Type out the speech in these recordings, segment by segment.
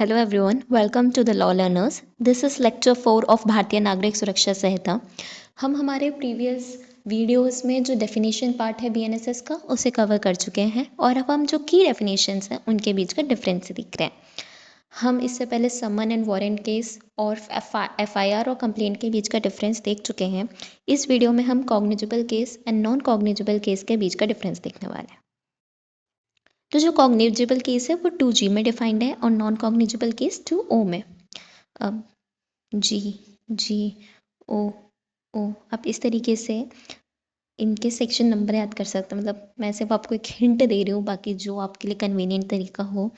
Hello everyone, welcome to the Law Learners. This is lecture 4 of भारतीय नागरिक सुरक्षा संहिता। हम हमारे प्रीवियस वीडियोस में जो डेफिनेशन पार्ट है बीएनएसएस का उसे कवर कर चुके हैं और अब हम जो की डेफिनेशंस हैं उनके बीच का डिफरेंस दिख रहे हैं। हम इससे पहले समन एंड वारंट केस और एफआईआर और कंप्लेंट के बीच का डिफरेंस देख चुके हैं। इस वीडियो में हम cognizable case and non cognizable case के बीच का डिफरेंस देखने वाले हैं। तो जो कॉग्निजेबल केस है वो 2G में डिफाइंड है और नॉन कॉग्निजेबल केस 2O में। अब जी ओ आप इस तरीके से इनके सेक्शन नंबर याद कर सकते हैं। मतलब मैं सिर्फ आपको एक हिंट दे रही हूँ, बाकी जो आपके लिए कन्वीनियंट तरीका हो,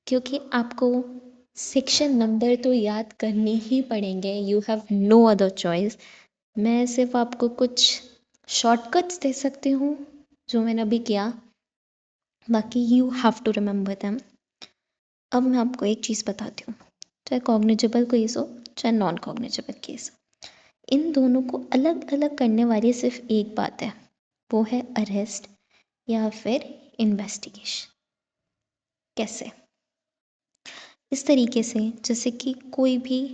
क्योंकि आपको सेक्शन नंबर तो याद करने ही पड़ेंगे। You have no other choice. मैं सिर्फ आपको कुछ शॉर्टकट्स दे सकती हूँ जो मैंने अभी किया, बाकी you have to remember them. अब मैं आपको एक चीज़ बताती हूँ, चाहे कॉग्निजेबल केस हो चाहे नॉन कॉग्निजेबल केस, इन दोनों को अलग अलग करने वाली सिर्फ एक बात है, वो है अरेस्ट या फिर इन्वेस्टिगेशन। कैसे? इस तरीके से जैसे कि कोई भी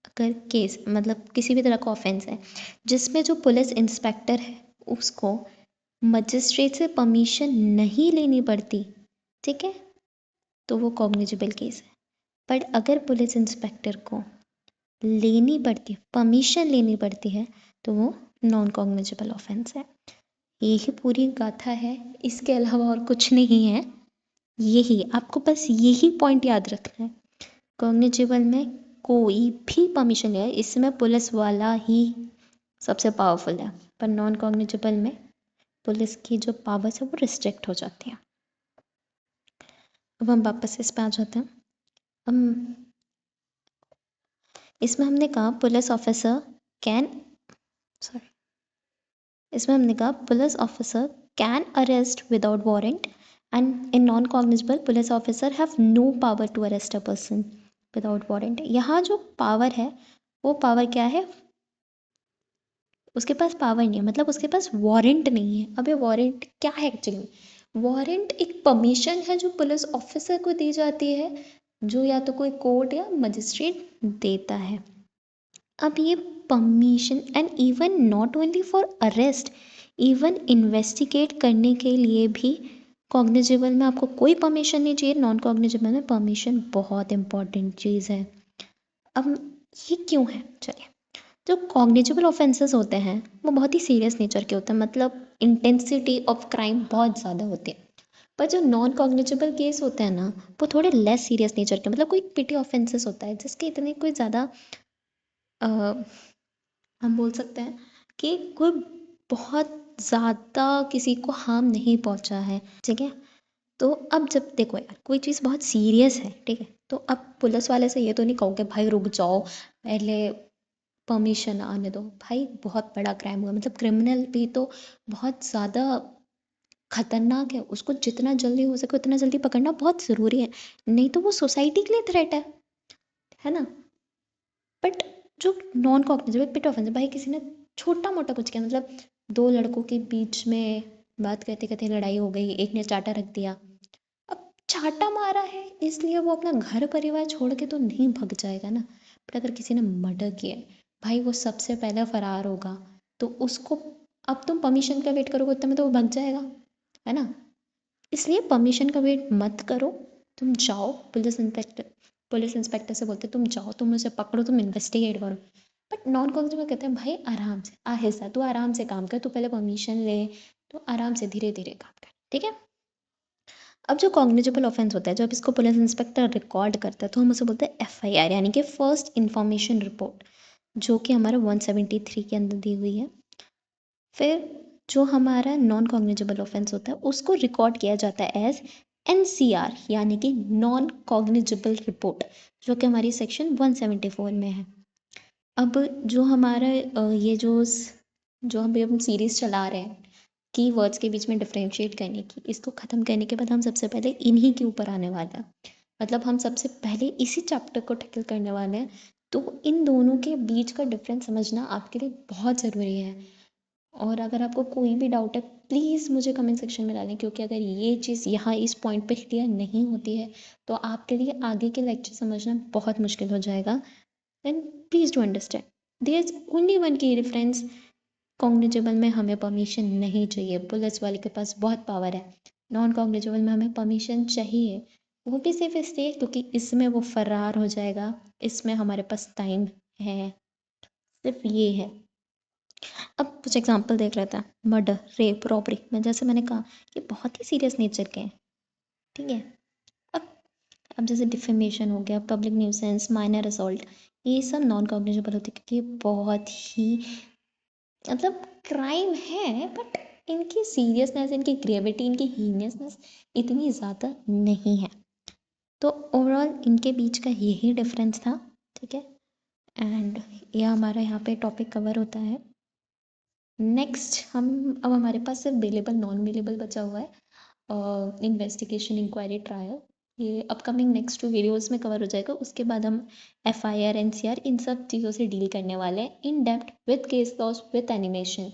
अगर केस मतलब किसी भी तरह का ऑफेंस है जिसमें जो पुलिस इंस्पेक्टर है उसको मजिस्ट्रेट से परमिशन नहीं लेनी पड़ती, ठीक है, तो वो कॉग्निजेबल केस है। पर अगर पुलिस इंस्पेक्टर को लेनी पड़ती है, परमिशन लेनी पड़ती है, तो वो नॉन कॉग्निजेबल ऑफेंस है। यही पूरी गाथा है, इसके अलावा और कुछ नहीं है। यही आपको बस यही पॉइंट याद रखना है। कॉग्निजेबल में कोई भी परमिशन ले, इसमें पुलिस वाला ही सबसे पावरफुल है, पर नॉन कॉग्निजेबल में पुलिस की जो पावर्स है वो रिस्ट्रिक्ट हो जाती हैं। अब हम वापस इस पे आ जाते हैं। हम इसमें हमने कहा पुलिस ऑफिसर कैन इसमें हमने कहा police officer can arrest without warrant and in non cognizable police officer have no power to arrest a person without warrant. यहाँ जो पावर है वो पावर क्या है, उसके पास पावर नहीं है, मतलब उसके पास वारंट नहीं है। अब ये वारंट क्या है एक्चुअली? वारंट एक परमिशन है जो पुलिस ऑफिसर को दी जाती है, जो या तो कोई कोर्ट या मजिस्ट्रेट देता है। अब ये permission and even not only for arrest, even investigate करने के लिए भी कॉग्निजेबल में आपको कोई परमिशन नहीं चाहिए, नॉन कॉग्निजेबल में परमिशन बहुत इंपॉर्टेंट चीज़ है। अब ये क्यों है? चलिए, जो कॉग्निजेबल ऑफेंसेस होते हैं वो बहुत ही सीरियस नेचर के होते हैं, मतलब इंटेंसिटी ऑफ क्राइम बहुत ज़्यादा होती है। पर जो नॉन कॉग्निजेबल केस होते हैं ना, वो थोड़े लेस सीरियस नेचर के, मतलब कोई पिटी ऑफेंसेस होता है जिसके इतने कोई ज़्यादा हम बोल सकते हैं कि कोई बहुत ज़्यादा किसी को हार्म नहीं पहुंचा है, ठीक है। तो अब जब देखो यार कोई चीज़ बहुत सीरियस है, ठीक है, तो अब पुलिस वाले से ये तो नहीं कहोगे भाई रुक जाओ पहले परमिशन आने दो। भाई बहुत बड़ा क्राइम हुआ, मतलब क्रिमिनल भी तो बहुत ज़्यादा खतरनाक है, उसको जितना जल्दी हो सके उतना जल्दी पकड़ना बहुत ज़रूरी है, नहीं तो वो सोसाइटी के लिए थ्रेट है ना। बट जो नॉन कॉग्निजेबल पिट ऑफेंस, भाई किसी ने छोटा मोटा कुछ किया, मतलब दो लड़कों के बीच में बात करते करते लड़ाई हो गई, एक ने चाटा रख दिया, अब चाटा मारा है इसलिए वो अपना घर परिवार छोड़ के तो नहीं भग जाएगा ना। बट अगर किसी ने मर्डर किया है, भाई वो सबसे पहले फरार होगा, तो उसको अब तुम परमिशन का वेट करोगे उतने में तो वो भग जाएगा, है ना। इसलिए परमिशन का वेट मत करो, तुम जाओ पुलिस इंस्पेक्टर से बोलते तुम जाओ, तुम उसे पकड़ो, तुम इन्वेस्टिगेट करो। बट नॉन कॉग्निजेबल कहते हैं भाई आराम से, आहिस्ता, तू आराम से काम कर, तू पहले परमिशन ले, तो आराम से धीरे धीरे काम कर, ठीक है। अब जो कॉग्निजेबल ऑफेंस होता है, जब इसको पुलिस इंस्पेक्टर रिकॉर्ड करता है तो हम उसे बोलते हैं एफआईआर, यानी कि फर्स्ट इन्फॉर्मेशन रिपोर्ट, जो कि हमारा 173 के अंदर दी हुई है। फिर जो हमारा नॉन कॉग्निजेबल ऑफेंस होता है उसको रिकॉर्ड किया जाता है एज एनसीआर, यानी कि नॉन कॉग्निजेबल रिपोर्ट, जो कि हमारी सेक्शन 174 में है। अब जो हमारा ये जो हम सीरीज़ चला रहे हैं की वर्ड्स के बीच में डिफ्रेंशिएट करने की, इसको ख़त्म करने के बाद हम सबसे पहले इन्हीं के ऊपर आने वाले हैं, मतलब हम सबसे पहले इसी चैप्टर को टैकल करने वाले हैं। तो इन दोनों के बीच का डिफरेंस समझना आपके लिए बहुत ज़रूरी है। और अगर आपको कोई भी डाउट है प्लीज़ मुझे कमेंट सेक्शन में डालें, क्योंकि अगर ये चीज़ यहाँ इस पॉइंट पे क्लियर नहीं होती है तो आपके लिए आगे के लेक्चर समझना बहुत मुश्किल हो जाएगा। And please do understand there is only one key difference. Cognizable में हमें परमिशन नहीं चाहिए, पुलिस वाले के पास बहुत पावर है। नॉन कॉग्निजेबल में हमें परमिशन चाहिए, वो भी सिर्फ इसलिए क्योंकि इसमें वो फरार हो जाएगा, इसमें हमारे पास टाइम है, सिर्फ ये है। अब कुछ एग्जांपल देख लेते हैं। मर्डर, रेप, रॉबरी में जैसे मैंने कहा ये बहुत ही सीरियस नेचर के हैं, ठीक है। अब अब जैसे डिफेमेशन हो गया, पब्लिक न्यूसेंस, माइनर असॉल्ट, ये सब नॉन कॉग्निजेबल होते हैं क्योंकि ये बहुत ही मतलब क्राइम है, बट इनकी सीरियसनेस, इनकी ग्रेविटी, इनकी हीनियसनेस इतनी ज़्यादा नहीं है। तो ओवरऑल इनके बीच का यही डिफरेंस था, ठीक है। एंड ये हमारा यहाँ पे टॉपिक कवर होता है। नेक्स्ट हम अब हमारे पास सिर्फ बेलेबल नॉन बेलेबल बचा हुआ है। इन्वेस्टिगेशन, इंक्वायरी, ट्रायल, ये अपकमिंग नेक्स्ट 2 वीडियोस में कवर हो जाएगा। उसके बाद हम एफआईआर, एनसीआर, इन सब चीज़ों से डील करने वाले हैं in depth with case laws with animation.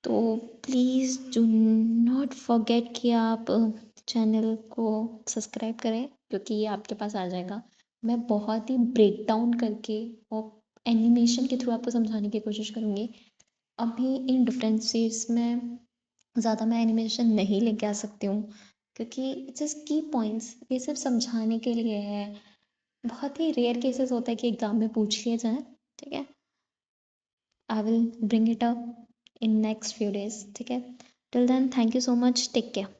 तो प्लीज़ डू नॉट फॉरगेट कि आप चैनल को सब्सक्राइब करें, क्योंकि ये आपके पास आ जाएगा। मैं बहुत ही ब्रेक डाउन करके और एनिमेशन के थ्रू आपको समझाने की कोशिश करूँगी। अभी इन डिफरेंसेस में ज़्यादा मैं एनिमेशन नहीं लेके आ सकती हूँ, क्योंकि जस्ट की पॉइंट्स ये सिर्फ समझाने के लिए है। बहुत ही रेयर केसेस होता है कि एग्ज़ाम में पूछ लिए जाएँ, ठीक है। I will bring it up in next few days, ठीक है। Till then thank you so much, take care.